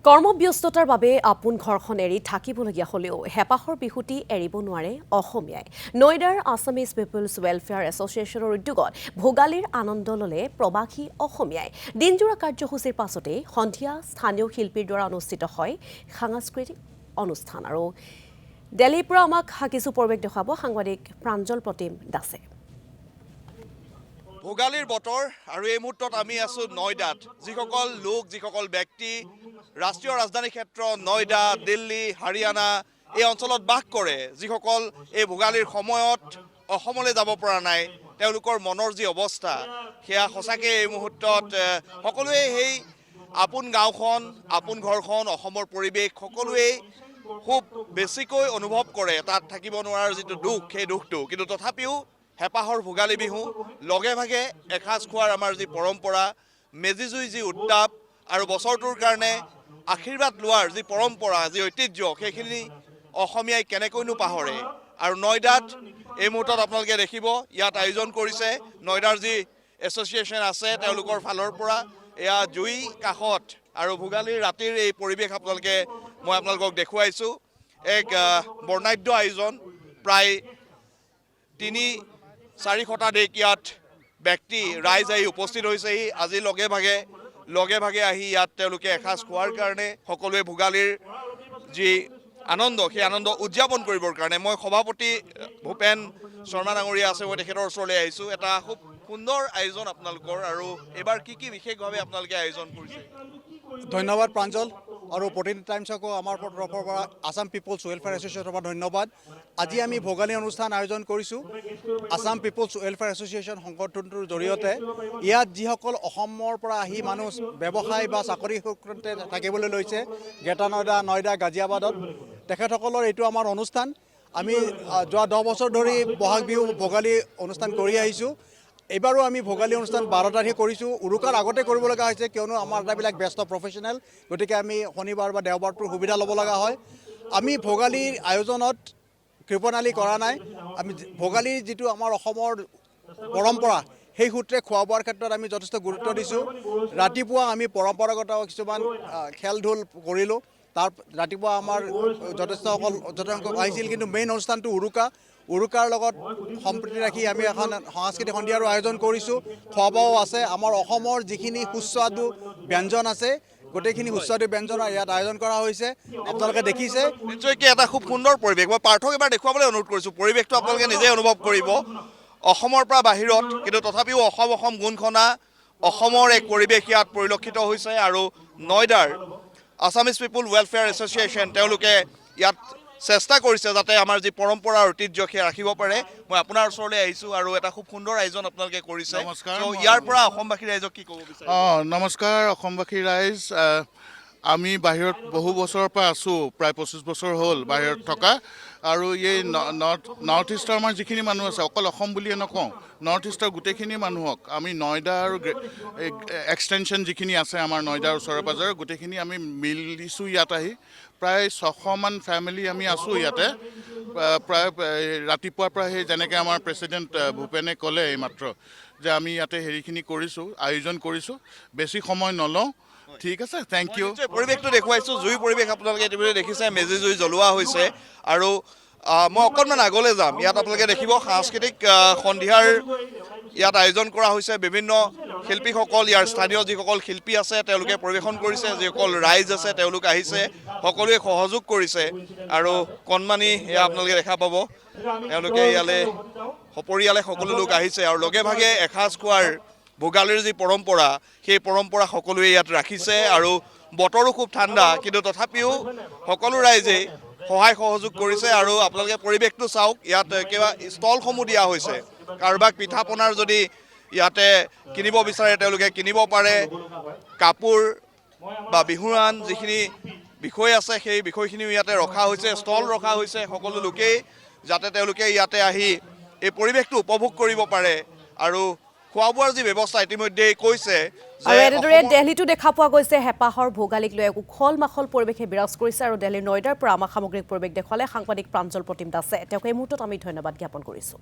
কৰ্মব্যস্ততাৰ বাবে আপোন ঘৰখন এৰি থাকিবলগীয়া হলেও হেপাহৰ বিহুটি এৰিব নোৱাৰে অসমীয়াই। নয়ডাৰ আছামিজ পিপলছ ৱেলফেয়াৰ এছ'চিয়েশ্যনৰ উদ্যোগত ভোগালীৰ আনন্দ ললে প্ৰবাসী অসমীয়াই। দিনজোৰা কাৰ্যসূচীৰ পাছতেই সন্ধিয়া স্থানীয় শিল্পীৰ দ্বাৰা অনুষ্ঠিত হয় সাংস্কৃতিক অনুষ্ঠান। আৰু দিল্লীৰ পৰা আমাক কিছু পৰিৱেশ দেখুৱাব সাংবাদিক প্ৰাঞ্জল প্ৰতিম দাসে। ভোগালীৰ বতৰ আৰু এই মুহূৰ্তত আমি আছো নয়ডাত। যিসকল লোক যিসকল ব্যক্তি ৰাষ্ট্ৰীয় ৰাজধানী ক্ষেত্ৰ নয়ডা, দিল্লী, হাৰিয়ানা এই অঞ্চলত বাস কৰে, যিসকল এই ভোগালীৰ সময়ত অসমলৈ যাব পৰা নাই, তেওঁলোকৰ মনৰ যি অৱস্থা সেয়া সঁচাকৈ এই মুহূৰ্তত সকলোৱে সেই আপোন গাঁওখন, আপোন ঘৰখন, অসমৰ পৰিৱেশ সকলোৱেই খুব বেছিকৈ অনুভৱ কৰে। তাত থাকিব নোৱাৰাৰ যিটো দুখ, সেই দুখটো কিন্তু তথাপিও হেপাহৰ ভোগালী বিহু লগে ভাগে এসাঁজ খোৱাৰ আমাৰ যি পৰম্পৰা, মেজি জুই যি উত্তাপ আৰু বছৰটোৰ কাৰণে আশীৰ্বাদ লোৱাৰ যি পৰম্পৰা, যি ঐতিহ্য, সেইখিনি অসমীয়াই কেনেকৈনো পাহৰে। আৰু নয়ডাত এই মুহূৰ্তত আপোনালোকে দেখিব ইয়াত আয়োজন কৰিছে নয়ডাৰ যি এছ'চিয়েশ্যন আছে তেওঁলোকৰ ফালৰ পৰা। এয়া জুই কাষত আৰু ভোগালীৰ ৰাতিৰ এই পৰিৱেশ মই আপোনালোকক দেখুৱাইছোঁ। এক বৰ্ণাঢ্য আয়োজন, প্ৰায় ৩-৪ শতাধিক ইয়াত ব্যক্তি ৰাইজ আহি উপস্থিত হৈছেহি। আজি লগে ভাগে আহি ইয়াত তেওঁলোকে এসাঁজ খোৱাৰ কাৰণে, সকলোৱে ভোগালীৰ যি আনন্দ সেই আনন্দ উদযাপন কৰিবৰ কাৰণে। মই সভাপতি ভূপেন শৰ্মা ডাঙৰীয়া আছে, মই তেখেতৰ ওচৰলৈ আহিছোঁ। এটা খুব সুন্দৰ আয়োজন আপোনালোকৰ, আৰু এইবাৰ কি বিশেষভাৱে আপোনালোকে আয়োজন কৰিছে? ধন্যবাদ প্ৰাঞ্জল আৰু প্ৰতিনিধি টাইমছকো আমাৰ তৰফৰ পৰা আছাম পিপলছ ৱেলফেয়াৰ এছ'চিয়েশ্যনৰ পৰা ধন্যবাদ। আজি আমি ভোগালী অনুষ্ঠান আয়োজন কৰিছোঁ আছাম পিপলছ ৱেলফেয়াৰ এছ'চিয়েশ্যন সংগঠনটোৰ জৰিয়তে। ইয়াত যিসকল অসমৰ পৰা আহি মানুহ ব্যৱসায় বা চাকৰি সূত্ৰে থাকিবলৈ লৈছে গ্ৰেটাৰ নয়ডা, গাজিয়াবাদত, তেখেতসকলৰ এইটো আমাৰ অনুষ্ঠান। আমি যোৱা 10 বছৰ ধৰি বহাগ বিহু ভোগালী অনুষ্ঠান কৰি আহিছোঁ। এইবাৰো আমি ভোগালী অনুষ্ঠান 12 তাৰিখে কৰিছোঁ। উৰুকাৰ আগতে কৰিব লগা হৈছে কিয়নো আমাৰ আটাইবিলাক ব্যস্ত প্ৰফেশ্যনেল, গতিকে আমি শনিবাৰ বা দেওবাৰটোৰ সুবিধা ল'ব লগা হয়। আমি ভোগালীৰ আয়োজনত কৃপণালী কৰা নাই। আমি ভোগালীৰ যিটো আমাৰ অসমৰ পৰম্পৰা, সেই সূত্ৰে খোৱা বোৱাৰ ক্ষেত্ৰত আমি যথেষ্ট গুৰুত্ব দিছোঁ। ৰাতিপুৱা আমি পৰম্পৰাগত কিছুমান খেল ধূল কৰিলোঁ। তাৰ ৰাতিপুৱা আমাৰ যথেষ্ট আহিছিল, কিন্তু মেইন অনুষ্ঠানটো উৰুকাৰ লগত সম্প্ৰীতি ৰাখি আমি এখন সাংস্কৃতিক সন্ধিয়াৰো আয়োজন কৰিছোঁ। খোৱা বোৱাও আছে। আমাৰ অসমৰ যিখিনি সুস্বাদু ব্যঞ্জন আছে, গোটেইখিনি সুস্বাদু ব্যঞ্জন ইয়াত আয়োজন কৰা হৈছে। আপোনালোকে দেখিছে নিশ্চয়কৈ এটা খুব সুন্দৰ পৰিৱেশ। মই পাৰ্থক এবাৰ দেখুৱাবলৈ অনুৰোধ কৰিছোঁ। পৰিৱেশটো আপোনালোকে নিজে অনুভৱ কৰিব। অসমৰ পৰা বাহিৰত, কিন্তু তথাপিও অসম গুণখনা অসমৰ এক পৰিৱেশ ইয়াত পৰিলক্ষিত হৈছে। আৰু নয়ডাৰ আছামিজ পিপল ৱেলফেয়াৰ এছ'চিয়েশ্যন তেওঁলোকে ইয়াত চেষ্টা কৰিছে যাতে আমাৰ যি পৰম্পৰা ঐতিহ্য সেয়া ৰাখিব পাৰে। মই আপোনাৰ ওচৰলৈ আহিছোঁ আৰু এটা খুব সুন্দৰ আয়োজন আপোনালোকে কৰিছে। ইয়াৰ পৰা অসমবাসী ৰাইজক কি ক'ব বিচাৰে? নমস্কাৰ অসমবাসী ৰাইজ। আমি বাহিৰত বহু বছৰৰ পৰা আছোঁ, প্ৰায় 25 বছৰ হ'ল বাহিৰত থকা। আৰু এই নৰ্থ ইষ্টৰ আমাৰ যিখিনি মানুহ আছে, অকল অসম বুলিয়ে নকওঁ, নৰ্থ ইষ্টৰ গোটেইখিনি মানুহক আমি নয়ডা আৰু এক্সটেনশ্যন যিখিনি আছে আমাৰ নয়ডাৰ ওচৰে পাঁজৰে গোটেইখিনি আমি মিলিছোঁ ইয়াত আহি। প্ৰায় 600মান ফেমিলি আমি আছোঁ ইয়াতে। প্ৰায় ৰাতিপুৱাৰ পৰা সেই যেনেকৈ আমাৰ প্ৰেচিডেণ্ট ভূপেনে ক'লে এইমাত্ৰ যে আমি ইয়াতে হেৰিখিনি কৰিছোঁ, আয়োজন কৰিছোঁ। বেছি সময় নলওঁ। ঠিক আছে, থেংক ইউ। পৰিৱেশটো দেখুৱাইছোঁ, জুই পৰিৱেশ আপোনালোকে ইতিমধ্যে দেখিছে। মেজি জুই জ্বলোৱা হৈছে আৰু মই অকণমান আগলৈ যাম। ইয়াত আপোনালোকে দেখিব সাংস্কৃতিক সন্ধিয়াৰ ইয়াত আয়োজন কৰা হৈছে। বিভিন্ন শিল্পীসকল, ইয়াৰ স্থানীয় যিসকল শিল্পী আছে তেওঁলোকে পৰিৱেশন কৰিছে, যিসকল ৰাইজ আছে তেওঁলোক আহিছে, সকলোৱে সহযোগ কৰিছে। আৰু কণমানি এয়া আপোনালোকে দেখা পাব, তেওঁলোকে ইয়ালৈ সপৰিয়ালে সকলো লোক আহিছে আৰু লগে ভাগে এসাঁজ খোৱাৰ ভোগালীৰ যি পৰম্পৰা, সেই পৰম্পৰা সকলোৱে ইয়াত ৰাখিছে। আৰু বতৰো খুব ঠাণ্ডা, কিন্তু তথাপিও সকলো ৰাইজেই সহায় সহযোগ কৰিছে। আৰু আপোনালোকে পৰিৱেশটো চাওক, ইয়াত কিবা ষ্টলসমূহ দিয়া হৈছে। কাৰোবাক পিঠা পনাৰ যদি ইয়াতে কিনিব বিচাৰে তেওঁলোকে কিনিব পাৰে। কাপোৰ বা বিহুৱান যিখিনি বিষয় আছে সেই বিষয়খিনিও ইয়াতে ৰখা হৈছে, ষ্টল ৰখা হৈছে সকলো লোকেই, যাতে তেওঁলোকে ইয়াতে আহি এই পৰিৱেশটো উপভোগ কৰিব পাৰে। আৰু খোৱা বোৱাৰ যি ব্যৱস্থা ইতিমধ্যেই কৈছে। আৰু এনেদৰে দিল্লীতো দেখা পোৱা গৈছে হেপাহৰ ভোগালীক লৈ এক উখল মাখল পৰিৱেশে বিৰাজ কৰিছে। আৰু দিল্লীৰ নয়ডাৰ পৰা আমাক সামগ্ৰিক পৰিৱেশ দেখুৱালে সাংবাদিক প্ৰাঞ্জল প্ৰতিম দাসে। তেওঁক এই মুহূৰ্তত আমি ধন্যবাদ জ্ঞাপন কৰিছোঁ।